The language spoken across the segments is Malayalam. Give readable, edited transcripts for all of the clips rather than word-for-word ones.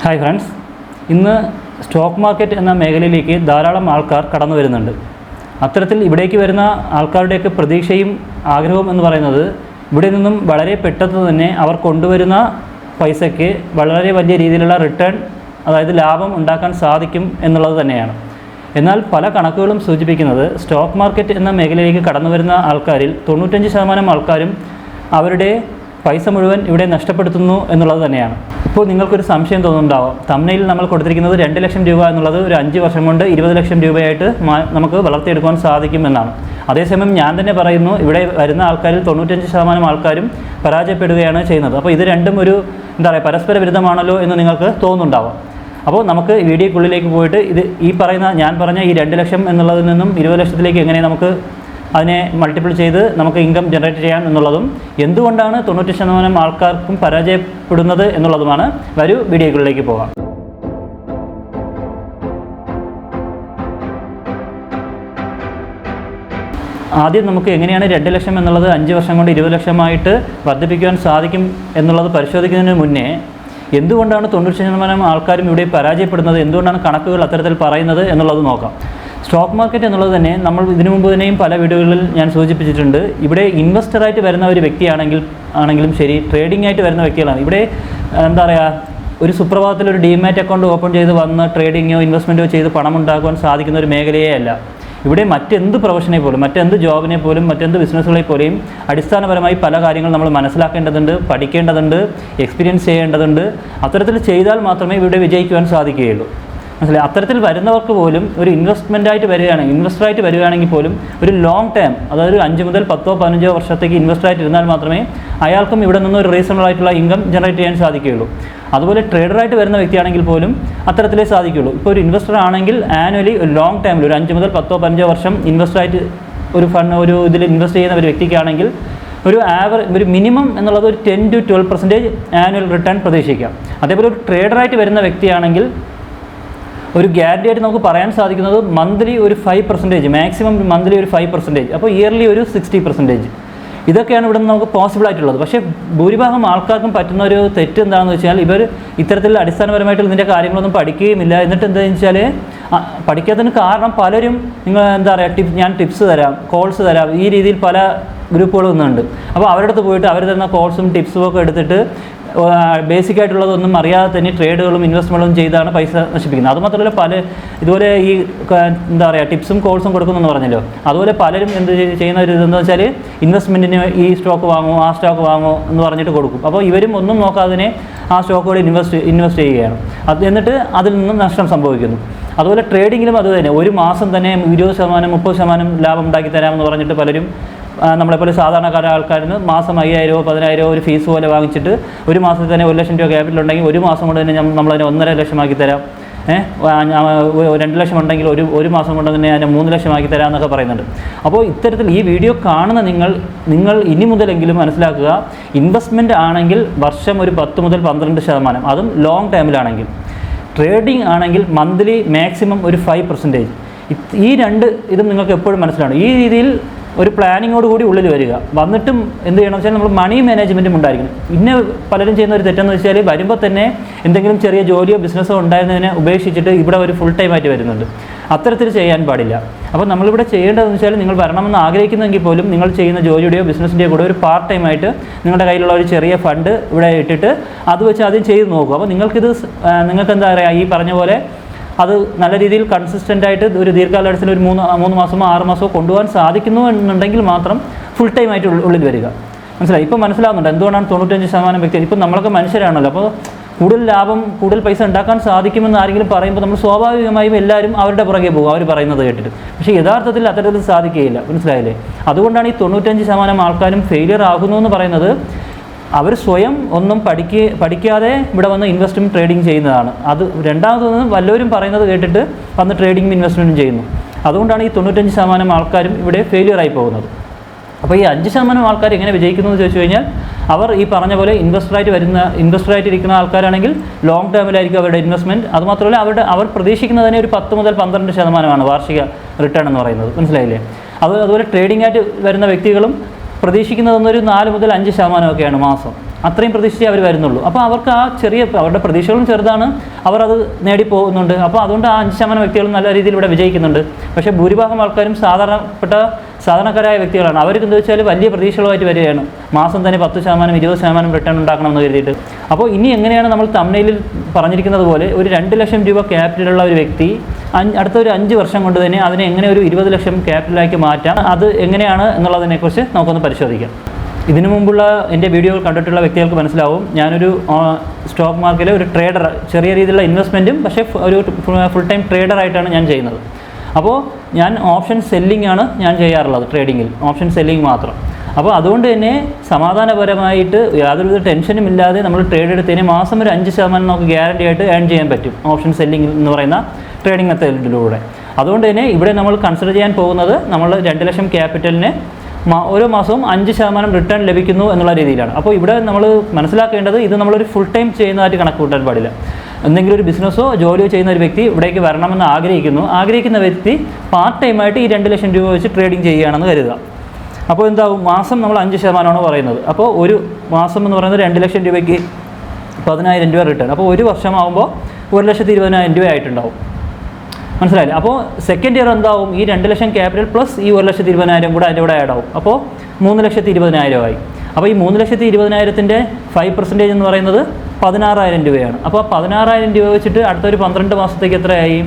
ഹായ് ഫ്രണ്ട്സ്, ഇന്ന് സ്റ്റോക്ക് മാർക്കറ്റ് എന്ന മേഖലയിലേക്ക് ധാരാളം ആൾക്കാർ കടന്നു വരുന്നുണ്ട്. അത്തരത്തിൽ ഇവിടേക്ക് വരുന്ന ആൾക്കാരുടെയൊക്കെ പ്രതീക്ഷയും ആഗ്രഹവും എന്ന് പറയുന്നത് ഇവിടെ നിന്നും വളരെ പെട്ടെന്ന് തന്നെ അവർ കൊണ്ടുവരുന്ന പൈസയ്ക്ക് വളരെ വലിയ രീതിയിലുള്ള റിട്ടേൺ, അതായത് ലാഭം ഉണ്ടാക്കാൻ സാധിക്കും എന്നുള്ളത് തന്നെയാണ്. എന്നാൽ പല കണക്കുകളും സൂചിപ്പിക്കുന്നത് സ്റ്റോക്ക് മാർക്കറ്റ് എന്ന മേഖലയിലേക്ക് കടന്നു വരുന്ന ആൾക്കാരിൽ 95% ആൾക്കാരും അവരുടെ പൈസ മുഴുവൻ ഇവിടെ നഷ്ടപ്പെടുത്തുന്നു എന്നുള്ളത് തന്നെയാണ്. ഇപ്പോൾ നിങ്ങൾക്കൊരു സംശയം തോന്നുന്നുണ്ടാവാം, തംബ്നെയിലിൽ നമ്മൾ കൊടുത്തിരിക്കുന്നത് 2 ലക്ഷം രൂപ എന്നുള്ളത് ഒരു 5 വർഷം കൊണ്ട് 20 ലക്ഷം രൂപയായിട്ട് നമുക്ക് വളർത്തിയെടുക്കാൻ സാധിക്കും എന്നാണ്. അതേസമയം ഞാൻ തന്നെ പറയുന്നു, ഇവിടെ വരുന്ന ആൾക്കാരിൽ 95% ആൾക്കാരും പരാജയപ്പെടുകയാണ് ചെയ്യുന്നത്. അപ്പോൾ ഇത് രണ്ടും ഒരു പരസ്പര വിരുദ്ധമാണല്ലോ എന്ന് നിങ്ങൾക്ക് തോന്നുന്നുണ്ടാവാം. അപ്പോൾ നമുക്ക് വീഡിയോക്കുള്ളിലേക്ക് പോയിട്ട് ഞാൻ പറഞ്ഞ ഈ 2 ലക്ഷം എന്നുള്ളതിൽ നിന്നും 20 ലക്ഷത്തിലേക്ക് എങ്ങനെ നമുക്ക് അതിനെ മൾട്ടിപ്പിൾ ചെയ്ത് നമുക്ക് ഇൻകം ജനറേറ്റ് ചെയ്യാം എന്നുള്ളതും എന്തുകൊണ്ടാണ് 90% ആൾക്കാർക്കും പരാജയപ്പെടുന്നത് എന്നുള്ളതുമാണ്. വരൂ വീഡിയോകളിലേക്ക് പോകാം. ആദ്യം നമുക്ക് എങ്ങനെയാണ് 2 ലക്ഷം എന്നുള്ളത് 5 വർഷം കൊണ്ട് 20 ലക്ഷമായിട്ട് വർദ്ധിപ്പിക്കുവാൻ സാധിക്കും എന്നുള്ളത് പരിശോധിക്കുന്നതിന് മുന്നേ എന്തുകൊണ്ടാണ് 90% ആൾക്കാരും ഇവിടെ പരാജയപ്പെടുന്നത്, എന്തുകൊണ്ടാണ് കണക്കുകൾ അത്തരത്തിൽ പറയുന്നത് എന്നുള്ളത് നോക്കാം. സ്റ്റോക്ക് മാർക്കറ്റ് എന്നുള്ളത് തന്നെ നമ്മൾ ഇതിനു മുമ്പ് തന്നെയും പല വീഡിയോകളിൽ ഞാൻ സൂചിപ്പിച്ചിട്ടുണ്ട്. ഇവിടെ ഇൻവെസ്റ്ററായിട്ട് വരുന്ന ഒരു വ്യക്തിയാണെങ്കിലും ശരി, ട്രേഡിംഗ് ആയിട്ട് വരുന്ന വ്യക്തികളാണ്. ഇവിടെ ഒരു സുപ്രഭാതത്തിൽ ഒരു ഡിമാറ്റ് അക്കൗണ്ട് ഓപ്പൺ ചെയ്ത് വന്ന് ട്രേഡിങ്ങോ ഇൻവെസ്റ്റ്മെൻറ്റോ ചെയ്ത് പണം ഉണ്ടാക്കുവാൻ സാധിക്കുന്ന ഒരു മേഖലയേ അല്ല. ഇവിടെ മറ്റെന്ത് പ്രൊഫഷനെ പോലും, മറ്റെന്ത് ജോബിനെ പോലും, മറ്റെന്ത് ബിസിനസ്സുകളെ പോലെയും അടിസ്ഥാനപരമായി പല കാര്യങ്ങൾ നമ്മൾ മനസ്സിലാക്കേണ്ടതുണ്ട്, പഠിക്കേണ്ടതുണ്ട്, എക്സ്പീരിയൻസ് ചെയ്യേണ്ടതുണ്ട്. അത്തരത്തിൽ ചെയ്താൽ മാത്രമേ ഇവിടെ വിജയിക്കുവാൻ സാധിക്കുകയുള്ളൂ. മനസ്സിലായി? അത്തരത്തിൽ വരുന്നവർക്ക് പോലും ഒരു ഇൻവെസ്റ്റ്മെൻറ്റായിട്ട് ഇൻവെസ്റ്ററായിട്ട് വരികയാണെങ്കിൽ പോലും ഒരു ലോങ് ടൈം, അതായത് 5 മുതൽ 10-15 വർഷത്തേക്ക് ഇൻവെസ്റ്ററായിട്ട് ഇരുന്നാൽ മാത്രമേ അയാൾക്കും ഇവിടെ നിന്ന് ഒരു റീസണബിൾ ആയിട്ടുള്ള ഇൻകം ജനറേറ്റ് ചെയ്യാൻ സാധിക്കുകയുള്ളൂ. അതുപോലെ ട്രേഡറായിട്ട് വരുന്ന വ്യക്തിയാണെങ്കിൽ പോലും അത്തരത്തിലേ സാധിക്കുകയുള്ളൂ. ഇപ്പോൾ ഒരു ഇൻവെസ്റ്റർ ആണെങ്കിൽ ആനുവലി ഒരു ലോങ് ടൈമിൽ ഒരു 5 മുതൽ 10-15 വർഷം ഇൻവെസ്റ്ററായിട്ട് ഒരു ഇതിൽ ഇൻവെസ്റ്റ് ചെയ്യുന്ന ഒരു വ്യക്തിക്കാണെങ്കിൽ ഒരു മിനിമം എന്നുള്ളത് ഒരു 10-12% ആനുവൽ റിട്ടേൺ പ്രതീക്ഷിക്കാം. അതേപോലെ ഒരു ട്രേഡറായിട്ട് വരുന്ന വ്യക്തിയാണെങ്കിൽ ഒരു ഗ്യാരണ്ടി ആയിട്ട് നമുക്ക് പറയാൻ സാധിക്കുന്നത് മന്ത്ലി ഒരു 5%, മാക്സിമം മന്ത്ലി ഒരു 5%, അപ്പോൾ ഇയർലി ഒരു 60%. ഇതൊക്കെയാണ് ഇവിടെ നിന്ന് നമുക്ക് പോസിബിൾ ആയിട്ടുള്ളത്. പക്ഷേ ഭൂരിഭാഗം ആൾക്കാർക്കും പറ്റുന്ന ഒരു തെറ്റ് എന്താണെന്ന് വെച്ചാൽ ഇവർ ഇത്തരത്തിൽ അടിസ്ഥാനപരമായിട്ട് ഇതിൻ്റെ കാര്യങ്ങളൊന്നും പഠിക്കുകയുമില്ല. എന്നിട്ട് എന്താണെന്ന് വെച്ചാൽ പഠിക്കാത്തതിന് കാരണം പലരും ഞാൻ ടിപ്സ് തരാം, കോൾസ് തരാം, ഈ രീതിയിൽ പല ഗ്രൂപ്പുകളും ഇന്നുണ്ട്. അപ്പോൾ അവരുടെ അടുത്ത് പോയിട്ട് അവർ തരുന്ന കോൾസും ടിപ്സും ഒക്കെ എടുത്തിട്ട് ബേസിക്കായിട്ടുള്ളതൊന്നും അറിയാതെ തന്നെ ട്രേഡുകളും ഇൻവെസ്റ്റ്മെൻറ്റും ചെയ്താണ് പൈസ നശിപ്പിക്കുന്നത്. അതുമാത്രമല്ല ഇതുപോലെ ഈ ടിപ്സും കോൾസും കൊടുക്കുന്നെന്ന് പറഞ്ഞല്ലോ, അതുപോലെ പലരും ചെയ്യുന്ന ഒരു ഇതെന്ന് വെച്ചാൽ ഇൻവെസ്റ്റ്മെൻറ്റിന് ഈ സ്റ്റോക്ക് വാങ്ങുമോ ആ സ്റ്റോക്ക് വാങ്ങുമോ എന്ന് പറഞ്ഞിട്ട് കൊടുക്കും. അപ്പോൾ ഇവരും ഒന്നും നോക്കാതെ ആ സ്റ്റോക്കുകൾ ഇൻവെസ്റ്റ് ചെയ്യുകയാണ്. എന്നിട്ട് അതിൽ നിന്നും നഷ്ടം സംഭവിക്കുന്നു. അതുപോലെ ട്രേഡിങ്ങിലും അത് തന്നെ, ഒരു മാസം തന്നെ 20%, 30% ലാഭം ഉണ്ടാക്കി തരാമെന്ന് പറഞ്ഞിട്ട് പലരും നമ്മളെപ്പോലെ സാധാരണക്കാരായ ആൾക്കാരിന് മാസം 5,000, 10,000 ഒരു ഫീസ് പോലെ വാങ്ങിച്ചിട്ട് ഒരു മാസത്തിൽ തന്നെ 1 ലക്ഷം രൂപ ക്യാപിറ്റൽ ഉണ്ടെങ്കിൽ ഒരു മാസം കൊണ്ട് തന്നെ നമ്മളതിനെ 1.5 ലക്ഷമാക്കി തരാം. 2 ലക്ഷം ഉണ്ടെങ്കിൽ ഒരു മാസം കൊണ്ട് തന്നെ അതിനെ 3 ലക്ഷമാക്കി തരാം എന്നൊക്കെ പറയുന്നുണ്ട്. അപ്പോൾ ഇത്തരത്തിൽ ഈ വീഡിയോ കാണുന്ന നിങ്ങൾ ഇനി മുതലെങ്കിലും മനസ്സിലാക്കുക, ഇൻവെസ്റ്റ്മെൻറ്റ് ആണെങ്കിൽ വർഷം ഒരു 10 മുതൽ 12%, അതും ലോങ് ടൈമിലാണെങ്കിൽ. ട്രേഡിംഗ് ആണെങ്കിൽ മന്ത്ലി മാക്സിമം ഒരു 5%. ഈ ഇതും നിങ്ങൾക്ക് എപ്പോഴും മനസ്സിലാണ്. ഈ രീതിയിൽ ഒരു പ്ലാനിങ്ങോടുകൂടി ഉള്ളിൽ വരിക. വന്നിട്ടും എന്ത് ചെയ്യണമെന്ന് വെച്ചാൽ നമ്മൾ മണി മാനേജ്മെൻറ്റും ഉണ്ടായിരിക്കണം. പിന്നെ പലരും ചെയ്യുന്ന ഒരു തെറ്റെന്ന് വെച്ചാൽ വരുമ്പോൾ തന്നെ എന്തെങ്കിലും ചെറിയ ജോലിയോ ബിസിനസ്സോ ഉണ്ടായിരുന്നതിനെ ഉപേക്ഷിച്ചിട്ട് ഇവിടെ ഒരു ഫുൾ ടൈം ആയിട്ട് വരുന്നുണ്ട്. അത്തരത്തിൽ ചെയ്യാൻ പാടില്ല. അപ്പോൾ നമ്മളിവിടെ ചെയ്യേണ്ടതെന്ന് വെച്ചാൽ നിങ്ങൾ വരണമെന്ന് ആഗ്രഹിക്കുന്നെങ്കിൽ പോലും നിങ്ങൾ ചെയ്യുന്ന ജോലിയുടെയോ ബിസിനസ്സിൻ്റെയോ കൂടെ ഒരു പാർട്ട് ടൈം ആയിട്ട് നിങ്ങളുടെ കയ്യിലുള്ള ഒരു ചെറിയ ഫണ്ട് ഇവിടെ ഇട്ടിട്ട് അത് വെച്ച് ആദ്യം ചെയ്ത് നോക്കുക. അപ്പോൾ നിങ്ങൾക്ക് ഈ പറഞ്ഞ പോലെ അത് നല്ല രീതിയിൽ കൺസിസ്റ്റൻ്റായിട്ട് ഒരു ദീർഘകാലാടിസ്ഥാനത്തിൽ ഒരു 3 മാസമോ 6 മാസമോ കൊണ്ടുപോകാൻ സാധിക്കുന്നു എന്നുണ്ടെങ്കിൽ മാത്രം ഫുൾ ടൈം ആയിട്ട് ഉള്ളിൽ വരിക. മനസ്സിലായി? ഇപ്പോൾ മനസ്സിലാവുന്നുണ്ട് എന്തുകൊണ്ടാണ് 95% വ്യക്തി. ഇപ്പം നമ്മളൊക്കെ മനുഷ്യരാണല്ലോ, അപ്പോൾ കൂടുതൽ ലാഭം, കൂടുതൽ പൈസ ഉണ്ടാക്കാൻ സാധിക്കുമെന്ന് ആരെങ്കിലും പറയുമ്പോൾ നമ്മൾ സ്വാഭാവികമായും എല്ലാവരും അവരുടെ പുറകെ പോകും, അവർ പറയുന്നത് കേട്ടിട്ട്. പക്ഷേ യഥാർത്ഥത്തിൽ അത്തരത്തിൽ സാധിക്കുകയില്ല. മനസ്സിലായില്ലേ? അതുകൊണ്ടാണ് ഈ 95% ആൾക്കാരും ഫെയിലിയർ ആകുന്നു എന്ന് പറയുന്നത്. അവർ സ്വയം ഒന്നും പഠിക്കാതെ ഇവിടെ വന്ന് ഇൻവെസ്റ്റും ട്രേഡിങ് ചെയ്യുന്നതാണ്. അത് രണ്ടാമതൊന്നും വല്ലവരും പറയുന്നത് കേട്ടിട്ട് വന്ന് ട്രേഡിങ്ങും ഇൻവെസ്റ്റ്മെൻറ്റും ചെയ്യുന്നു. അതുകൊണ്ടാണ് ഈ 95% ആൾക്കാരും ഇവിടെ ഫെയിലിയറായി പോകുന്നത്. അപ്പോൾ ഈ 5% ആൾക്കാർ എങ്ങനെ വിജയിക്കുന്നു എന്ന് ചോദിച്ചു കഴിഞ്ഞാൽ അവർ ഈ പറഞ്ഞ പോലെ ഇൻവെസ്റ്ററായിട്ട് ഇരിക്കുന്ന ആൾക്കാരാണെങ്കിൽ ലോങ് ടേമിലായിരിക്കും അവരുടെ ഇൻവെസ്റ്റ്മെൻറ്റ്. അതുമാത്രമല്ല അവർ പ്രതീക്ഷിക്കുന്നത് തന്നെ ഒരു 10 മുതൽ 12% വാർഷിക റിട്ടേൺ എന്ന് പറയുന്നത്. മനസ്സിലായില്ലേ? അതുപോലെ ട്രേഡിംഗ് ആയിട്ട് വരുന്ന വ്യക്തികളും പ്രതീക്ഷിക്കുന്നതൊന്നൊരു 4 മുതൽ 5% മാസം. അത്രയും പ്രതീക്ഷിച്ചേ അവർ വരുന്നുള്ളൂ. അപ്പോൾ അവർക്ക് ആ അവരുടെ പ്രതീക്ഷകളും ചെറുതാണ്, അവർ അത് നേടിപ്പോകുന്നുണ്ട്. അപ്പോൾ അതുകൊണ്ട് ആ 5% വ്യക്തികളും നല്ല രീതിയിൽ ഇവിടെ വിജയിക്കുന്നുണ്ട്. പക്ഷേ ഭൂരിഭാഗം ആൾക്കാരും സാധാരണക്കാരായ വ്യക്തികളാണ്. അവർക്ക് എന്താ വെച്ചാൽ വലിയ പ്രതീക്ഷകളുമായിട്ട് വരികയാണ്, മാസം തന്നെ 10%, 20% റിട്ടേൺ ഉണ്ടാക്കണമെന്ന് കരുതിയിട്ട്. അപ്പോൾ ഇനി എങ്ങനെയാണ് നമ്മൾ തംബ്നെയിലിൽ പറഞ്ഞിരിക്കുന്നത് പോലെ ഒരു 2 ലക്ഷം രൂപ ക്യാപിറ്റലുള്ള ഒരു വ്യക്തി അടുത്ത ഒരു 5 വർഷം കൊണ്ട് തന്നെ അതിനെ എങ്ങനെ ഒരു 20 ലക്ഷം ക്യാപിറ്റലാക്കി മാറ്റാം, അത് എങ്ങനെയാണ് എന്നുള്ളതിനെക്കുറിച്ച് നമുക്കൊന്ന് പരിശോധിക്കാം. ഇതിനു മുമ്പുള്ള എൻ്റെ വീഡിയോകൾ കണ്ടിട്ടുള്ള വ്യക്തികൾക്ക് മനസ്സിലാവും, ഞാനൊരു സ്റ്റോക്ക് മാർക്കറ്റിലെ ഒരു ട്രേഡർ, ചെറിയ രീതിയിലുള്ള ഇൻവെസ്റ്റ്മെൻറ്റും പക്ഷേ ഒരു ഫുൾ ടൈം ട്രേഡറായിട്ടാണ് ഞാൻ ചെയ്യുന്നത്. അപ്പോൾ ഞാൻ ഓപ്ഷൻ സെല്ലിംഗ് ആണ് ഞാൻ ചെയ്യാറുള്ളത്, ട്രേഡിങ്ങിൽ ഓപ്ഷൻ സെല്ലിംഗ് മാത്രം. അപ്പോൾ അതുകൊണ്ട് തന്നെ സമാധാനപരമായിട്ട് യാതൊരുവിധ ടെൻഷനും ഇല്ലാതെ നമ്മൾ ട്രേഡ് എടുത്തതിന് മാസം ഒരു 5% നമുക്ക് ഗ്യാരണ്ടി ആയിട്ട് ഏൺ ചെയ്യാൻ പറ്റും ഓപ്ഷൻ സെല്ലിംഗ് എന്ന് പറയുന്ന ട്രേഡിംഗ് മെത്തേഡിലൂടെ. അതുകൊണ്ട് തന്നെ ഇവിടെ നമ്മൾ കൺസിഡർ ചെയ്യാൻ പോകുന്നത് നമ്മൾ 2 ലക്ഷം ക്യാപിറ്റലിന് ഓരോ മാസവും 5% റിട്ടേൺ ലഭിക്കുന്നു എന്നുള്ള രീതിയിലാണ്. അപ്പോൾ ഇവിടെ നമ്മൾ മനസ്സിലാക്കേണ്ടത്, ഇത് നമ്മളൊരു ഫുൾ ടൈം ചെയ്യുന്നതായിട്ട് കണക്ക് കൂട്ടാൻ പാടില്ല. എന്തെങ്കിലും ഒരു ബിസിനസ്സോ ജോലിയോ ചെയ്യുന്ന ഒരു വ്യക്തി ഇവിടേക്ക് വരണമെന്ന് ആഗ്രഹിക്കുന്ന വ്യക്തി പാർട്ട് ടൈമായിട്ട് ഈ 2 ലക്ഷം രൂപ വെച്ച് ട്രേഡിംഗ് ചെയ്യുകയാണെന്ന് കരുതുക. അപ്പോൾ എന്താവും, മാസം നമ്മൾ 5% പറയുന്നത്. അപ്പോൾ ഒരു മാസം എന്ന് പറയുന്നത് 2 ലക്ഷം രൂപയ്ക്ക് 10,000 രൂപ റിട്ടേൺ. അപ്പോൾ ഒരു വർഷമാകുമ്പോൾ 1,20,000 രൂപ ആയിട്ടുണ്ടാവും. മനസ്സിലായില്ലേ? അപ്പോൾ സെക്കൻഡ് ഇയർ എന്താവും, ഈ 2 ലക്ഷം ക്യാപിറ്റൽ പ്ലസ് ഈ 1,20,000 കൂടെ അതിൻ്റെ കൂടെ ആഡ് ആവും. അപ്പോൾ 3,20,000 ആയി. അപ്പോൾ ഈ 3,20,000-ൻ്റെ 5% എന്ന് പറയുന്നത് 16,000 രൂപയാണ്. അപ്പോൾ 16,000 രൂപ വെച്ചിട്ട് അടുത്തൊരു 12 മാസത്തേക്ക് എത്രയായി,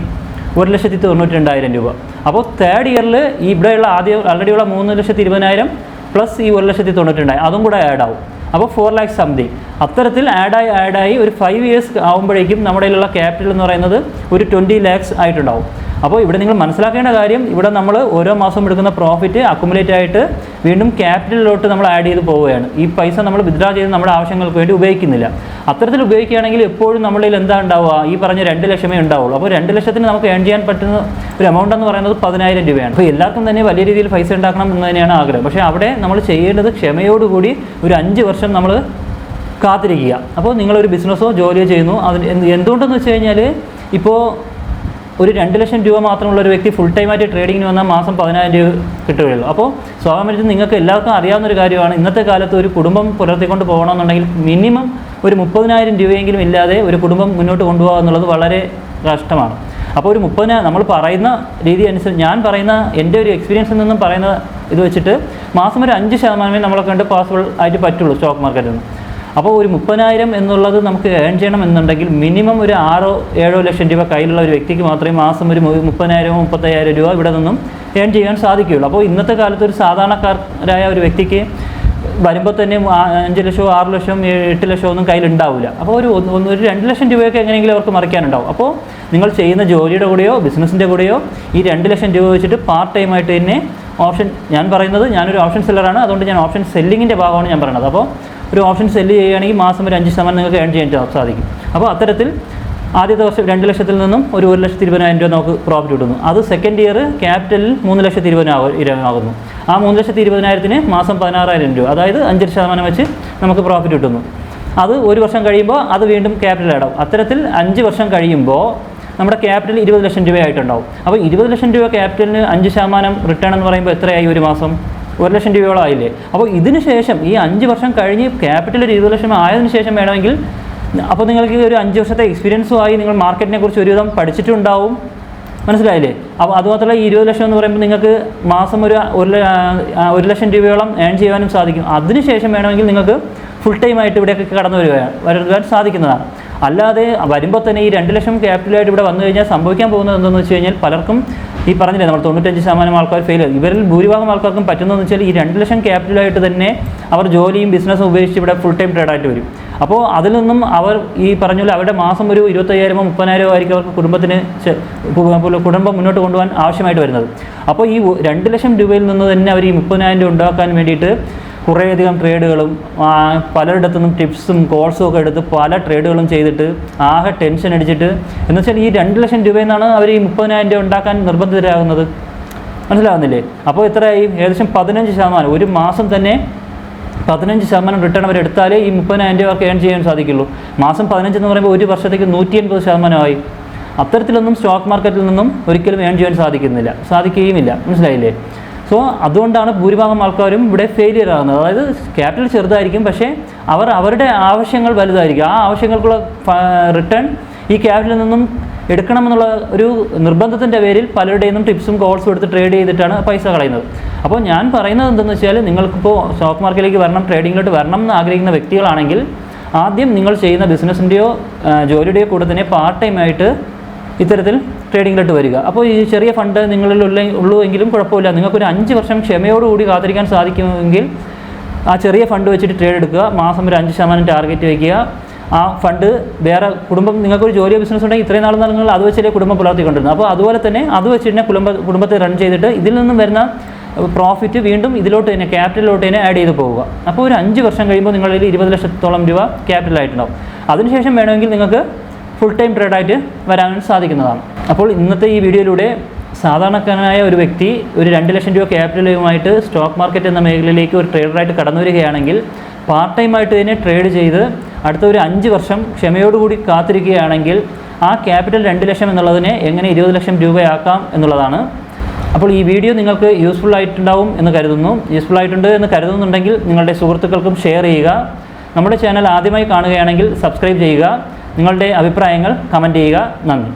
1,92,000 രൂപ. അപ്പോൾ തേർഡ് ഇയറിൽ ഈ ഇവിടെയുള്ള ആൾറെഡിയുള്ള 3,20,000 പ്ലസ് ഈ 1,92,000 അതും കൂടെ ആഡ് ആവും. അപ്പോൾ 4 lakhs സംതിങ്. അത്തരത്തിൽ ആഡായി ഒരു 5 years ആകുമ്പോഴേക്കും നമ്മുടെ കയ്യിലുള്ള ക്യാപിറ്റൽ എന്ന് പറയുന്നത് ഒരു 20 lakhs ആയിട്ടുണ്ടാവും. അപ്പോൾ ഇവിടെ നിങ്ങൾ മനസ്സിലാക്കേണ്ട കാര്യം, ഇവിടെ നമ്മൾ ഓരോ മാസം എടുക്കുന്ന പ്രോഫിറ്റ് അക്കുമുലേറ്റ് ആയിട്ട് വീണ്ടും ക്യാപിറ്റലിലോട്ട് നമ്മൾ ആഡ് ചെയ്ത് പോവുകയാണ്. ഈ പൈസ നമ്മൾ വിത്ഡ്രാ ചെയ്ത് നമ്മുടെ ആവശ്യങ്ങൾക്ക് വേണ്ടി ഉപയോഗിക്കുന്നില്ല. അത്തരത്തിൽ ഉപയോഗിക്കുകയാണെങ്കിൽ എപ്പോഴും നമ്മുടെ കയ്യിൽ എന്താ ഉണ്ടാവുക, ഈ പറഞ്ഞ 2 ലക്ഷമേ ഉണ്ടാവുള്ളൂ. അപ്പോൾ 2 ലക്ഷത്തിന് നമുക്ക് ഏൺ ചെയ്യാൻ പറ്റുന്ന ഒരു എമൗണ്ട് എന്ന് പറയുന്നത് 10,000 രൂപയാണ്. അപ്പോൾ എല്ലാവർക്കും തന്നെ വലിയ രീതിയിൽ പൈസ ഉണ്ടാക്കണം എന്ന് തന്നെയാണ് ആഗ്രഹം. പക്ഷേ അവിടെ നമ്മൾ ചെയ്യേണ്ടത് ക്ഷമയോടുകൂടി ഒരു 5 വർഷം നമ്മൾ കാത്തിരിക്കുക. അപ്പോൾ നിങ്ങളൊരു ബിസിനസ്സോ ജോലിയോ ചെയ്യുന്നു, അതിന് എന്തുകൊണ്ടെന്ന് വെച്ച് കഴിഞ്ഞാൽ, ഇപ്പോൾ ഒരു 2 ലക്ഷം രൂപ മാത്രമുള്ള ഒരു വ്യക്തി ഫുൾ ടൈമായിട്ട് ട്രേഡിങ്ങിന് വന്നാൽ മാസം 10,000 രൂപ കിട്ടുകയുള്ളൂ. അപ്പോൾ സ്വാഭാവികമായിട്ടും നിങ്ങൾക്ക് എല്ലാവർക്കും അറിയാവുന്നൊരു കാര്യമാണ്, ഇന്നത്തെ കാലത്ത് ഒരു കുടുംബം പുലർത്തിക്കൊണ്ട് പോകണമെന്നുണ്ടെങ്കിൽ മിനിമം ഒരു 30,000 രൂപയെങ്കിലും ഇല്ലാതെ ഒരു കുടുംബം മുന്നോട്ട് കൊണ്ടുപോകുക എന്നുള്ളത് വളരെ കഷ്ടമാണ്. അപ്പോൾ ഒരു 30,000 നമ്മൾ പറയുന്ന രീതി അനുസരിച്ച്, ഞാൻ പറയുന്ന എൻ്റെ ഒരു എക്സ്പീരിയൻസിൽ നിന്നും പറയുന്ന ഇത് വെച്ചിട്ട് മാസം ഒരു 5% നമ്മളെ കണ്ട് പോസിബിൾ ആയിട്ട് പറ്റുള്ളൂ സ്റ്റോക്ക് മാർക്കറ്റിൽ നിന്ന്. അപ്പോൾ ഒരു 30,000 എന്നുള്ളത് നമുക്ക് ഏൺ ചെയ്യണം എന്നുണ്ടെങ്കിൽ മിനിമം ഒരു 6-7 ലക്ഷം രൂപ കയ്യിലുള്ള ഒരു വ്യക്തിക്ക് മാത്രമേ മാസം ഒരു 30,000-35,000 രൂപ ഇവിടെ നിന്നും ഏൺ ചെയ്യാൻ സാധിക്കുകയുള്ളൂ. അപ്പോൾ ഇന്നത്തെ കാലത്ത് ഒരു സാധാരണക്കാരായ ഒരു വ്യക്തിക്ക് വരുമ്പോൾ തന്നെ 5 ലക്ഷമോ 6 ലക്ഷമോ 8 ലക്ഷമോ ഒന്നും കയ്യിലുണ്ടാവില്ല. അപ്പോൾ ഒരു 2 ലക്ഷം രൂപയൊക്കെ എങ്ങനെയെങ്കിലും അവർക്ക് മറിക്കാനുണ്ടാവും. അപ്പോൾ നിങ്ങൾ ചെയ്യുന്ന ജോലിയുടെ കൂടെയോ ബിസിനസ്സിൻ്റെ കൂടെയോ ഈ 2 ലക്ഷം രൂപ വെച്ചിട്ട് പാർട്ട് ടൈമായിട്ട് തന്നെ ഓപ്ഷൻ, ഞാൻ പറയുന്നത് ഞാനൊരു ഓപ്ഷൻ സെല്ലറാണ്, അതുകൊണ്ട് ഞാൻ ഓപ്ഷൻ സെല്ലിങ്ങിൻ്റെ ഭാഗമാണ് ഞാൻ പറയുന്നത്. അപ്പോൾ ഒരു ഓപ്ഷൻ സെല്ല് ചെയ്യുകയാണെങ്കിൽ മാസം ഒരു 5% നിങ്ങൾക്ക് ഏൺ ചെയ്യാൻ സാധിക്കും. അപ്പോൾ അത്തരത്തിൽ ആദ്യത്തെ വർഷം 2 ലക്ഷത്തിൽ നിന്നും ഒരു 1,20,000 രൂപ നമുക്ക് പ്രോഫിറ്റ് കിട്ടുന്നു. അത് സെക്കൻഡ് ഇയർ ക്യാപിറ്റലിൽ 3,20,000 ആകുന്നു. ആ 3,20,000-ന് മാസം 16,000 രൂപ, അതായത് 5% വെച്ച് നമുക്ക് പ്രോഫിറ്റ് കിട്ടുന്നു. അത് ഒരു വർഷം കഴിയുമ്പോൾ അത് വീണ്ടും ക്യാപിറ്റൽ ആടാവും. അത്തരത്തിൽ 5 വർഷം കഴിയുമ്പോൾ നമ്മുടെ ക്യാപിറ്റൽ 20 ലക്ഷം രൂപയായിട്ടുണ്ടാവും. അപ്പോൾ 20 ലക്ഷം രൂപ ക്യാപിറ്റലിന് 5% റിട്ടേൺ എന്ന് പറയുമ്പോൾ എത്രയായി, ഒരു മാസം 1 ലക്ഷം രൂപയോളം ആയില്ലേ. അപ്പോൾ ഇതിന് ശേഷം ഈ 5 വർഷം കഴിഞ്ഞ് ക്യാപിറ്റൽ ഒരു 20 ലക്ഷം ആയതിനു ശേഷം വേണമെങ്കിൽ, അപ്പോൾ നിങ്ങൾക്ക് ഒരു 5 വർഷത്തെ എക്സ്പീരിയൻസും ആയി, നിങ്ങൾ മാർക്കറ്റിനെ കുറിച്ച് ഒരുവിധം പഠിച്ചിട്ടുണ്ടാവും. മനസ്സിലായില്ലേ? അപ്പോൾ അതുമാത്രമല്ല, ഈ 20 ലക്ഷം എന്ന് പറയുമ്പോൾ നിങ്ങൾക്ക് മാസം ഒരു 1 ലക്ഷം രൂപയോളം ഏൺ ചെയ്യാനും സാധിക്കും. അതിനുശേഷം വേണമെങ്കിൽ നിങ്ങൾക്ക് ഫുൾ ടൈമായിട്ട് ഇവിടെയൊക്കെ കടന്നു വരുവാൻ സാധിക്കുന്നതാണ്. അല്ലാതെ വരുമ്പോൾ തന്നെ ഈ 2 ലക്ഷം ക്യാപിറ്റലായിട്ട് ഇവിടെ വന്നു കഴിഞ്ഞാൽ സംഭവിക്കാൻ പോകുന്നത് എന്താണെന്ന് വെച്ച് കഴിഞ്ഞാൽ, പലർക്കും ഈ പറഞ്ഞില്ലേ നമ്മൾ 95% ആൾക്കാർ ഫെയിൽ ആയി. ഇവരിൽ ഭൂരിഭാഗം ആൾക്കാർക്കും പറ്റുന്നതെന്ന് വെച്ചാൽ ഈ 2 ലക്ഷം ക്യാപിറ്റലായിട്ട് തന്നെ അവർ ജോലിയും ബിസിനസ്സും ഉപേക്ഷിച്ച് ഇവിടെ ഫുൾ ടൈം ട്രേഡായിട്ട് വരും. അപ്പോൾ അതിൽ നിന്നും അവർ ഈ പറഞ്ഞ പോലെ അവരുടെ മാസം ഒരു 25,000-ഓ 30,000-ഓ ആയിരിക്കും അവർക്ക് കുടുംബം മുന്നോട്ട് കൊണ്ടുപോകാൻ ആവശ്യമായിട്ട് വരുന്നത്. അപ്പോൾ ഈ 2 ലക്ഷം രൂപയിൽ നിന്ന് തന്നെ അവർ ഈ 30,000 രൂപ ഉണ്ടാക്കാൻ വേണ്ടിയിട്ട് കുറേയധികം ട്രേഡുകളും പലയിടത്തു നിന്നും ടിപ്സും കോഴ്സും ഒക്കെ എടുത്ത് പല ട്രേഡുകളും ചെയ്തിട്ട് ആകെ ടെൻഷൻ അടിച്ചിട്ട്, എന്ന് വെച്ചാൽ ഈ 2 ലക്ഷം രൂപയിൽ നിന്നാണ് അവർ ഈ 30,000 രൂപ ഉണ്ടാക്കാൻ നിർബന്ധിതരാകുന്നത്. മനസ്സിലാകുന്നില്ലേ? അപ്പോൾ എത്രയായി, ഏകദേശം 15%, ഒരു മാസം തന്നെ 15% റിട്ടേൺ അവർ എടുത്താലേ ഈ 30,000 രൂപ അവർക്ക് ഏൺ ചെയ്യാൻ സാധിക്കുള്ളൂ. മാസം 15 എന്ന് പറയുമ്പോൾ ഒരു വർഷത്തേക്ക് 180% ആയി. അത്തരത്തിലൊന്നും സ്റ്റോക്ക് മാർക്കറ്റിൽ നിന്നും ഒരിക്കലും ഏൺ ചെയ്യാൻ സാധിക്കുകയുമില്ല. മനസ്സിലായില്ലേ? സോ അതുകൊണ്ടാണ് ഭൂരിഭാഗം ആൾക്കാരും ഇവിടെ ഫെയിലിയർ ആകുന്നത്. അതായത് ക്യാപിറ്റൽ ചെറുതായിരിക്കും, പക്ഷേ അവരുടെ ആവശ്യങ്ങൾ വലുതായിരിക്കും. ആ ആവശ്യങ്ങൾക്കുള്ള റിട്ടേൺ ഈ ക്യാപിറ്റലിൽ നിന്നും എടുക്കണമെന്നുള്ള ഒരു നിർബന്ധത്തിൻ്റെ പേരിൽ പലരുടെയും ടിപ്സും കോൾസും എടുത്ത് ട്രേഡ് ചെയ്തിട്ടാണ് പൈസ കളയുന്നത്. അപ്പോൾ ഞാൻ പറയുന്നത് എന്തെന്ന് വെച്ചാൽ, നിങ്ങൾക്കിപ്പോൾ സ്റ്റോക്ക് മാർക്കറ്റിലേക്ക് വരണം, ട്രേഡിങ്ങിലോട്ട് വരണം എന്ന് ആഗ്രഹിക്കുന്ന വ്യക്തികളാണെങ്കിൽ ആദ്യം നിങ്ങൾ ചെയ്യുന്ന ബിസിനസ്സിൻ്റെയോ ജോലിയുടെയോ കൂടെ തന്നെ പാർട്ട് ടൈമായിട്ട് ഇത്തരത്തിൽ ട്രേഡിങ്ങിലോട്ട് വരിക. അപ്പോൾ ഈ ചെറിയ ഫണ്ട് നിങ്ങളിൽ ഉള്ളൂ എങ്കിലും കുഴപ്പമില്ല. നിങ്ങൾക്കൊരു 5 വർഷം ക്ഷമയോടുകൂടി കാത്തിരിക്കാൻ സാധിക്കുമെങ്കിൽ ആ ചെറിയ ഫണ്ട് വെച്ചിട്ട് ട്രേഡ് എടുക്കുക. മാസം ഒരു 5% ടാർഗറ്റ് വയ്ക്കുക. ആ ഫണ്ട് വേറെ കുടുംബം, നിങ്ങൾക്കൊരു ജോലിയോ ബിസിനസ് ഉണ്ടെങ്കിൽ ഇത്രയും നാൾ നിങ്ങൾ അത് വെച്ചല്ലേ കുടുംബം പുലർത്തിക്കൊണ്ടിരുന്നത്. അപ്പോൾ അതുപോലെ തന്നെ അത് വെച്ച് തന്നെ കുടുംബത്തെ റൺ ചെയ്തിട്ട് ഇതിൽ നിന്നും വരുന്ന പ്രോഫിറ്റ് വീണ്ടും ഇതിലോട്ട് തന്നെ ക്യാപിറ്റലിലോട്ട് തന്നെ ആഡ് ചെയ്ത് പോവുക. അപ്പോൾ ഒരു 5 വർഷം കഴിയുമ്പോൾ നിങ്ങളിൽ 20 ലക്ഷത്തോളം രൂപ ക്യാപിറ്റലായിട്ടുണ്ടാവും. അതിനുശേഷം വേണമെങ്കിൽ നിങ്ങൾക്ക് ഫുൾ ടൈം ട്രേഡായിട്ട് വരാൻ സാധിക്കുന്നതാണ്. അപ്പോൾ ഇന്നത്തെ ഈ വീഡിയോയിലൂടെ സാധാരണക്കാരനായ ഒരു വ്യക്തി ഒരു 2 ലക്ഷം രൂപ ക്യാപിറ്റലുമായിട്ട് സ്റ്റോക്ക് മാർക്കറ്റ് എന്ന മേഖലയിലേക്ക് ഒരു ട്രേഡറായിട്ട് കടന്നു വരികയാണെങ്കിൽ പാർട്ട് ടൈമായിട്ട് തന്നെ ട്രേഡ് ചെയ്ത് അടുത്ത ഒരു 5 വർഷം ക്ഷമയോടുകൂടി കാത്തിരിക്കുകയാണെങ്കിൽ ആ ക്യാപിറ്റൽ 2 ലക്ഷം എന്നുള്ളതിനെ എങ്ങനെ 20 ലക്ഷം രൂപയാക്കാം എന്നുള്ളതാണ്. അപ്പോൾ ഈ വീഡിയോ നിങ്ങൾക്ക് യൂസ്ഫുൾ ആയിട്ടുണ്ടാവും എന്ന് കരുതുന്നു. യൂസ്ഫുൾ ആയിട്ടുണ്ട് എന്ന് കരുതുന്നുണ്ടെങ്കിൽ നിങ്ങളുടെ സുഹൃത്തുക്കൾക്കും ഷെയർ ചെയ്യുക. നമ്മുടെ ചാനൽ ആദ്യമായി കാണുകയാണെങ്കിൽ സബ്സ്ക്രൈബ് ചെയ്യുക. നിങ്ങളുടെ അഭിപ്രായങ്ങൾ കമൻറ്റ് ചെയ്യുക. നന്ദി.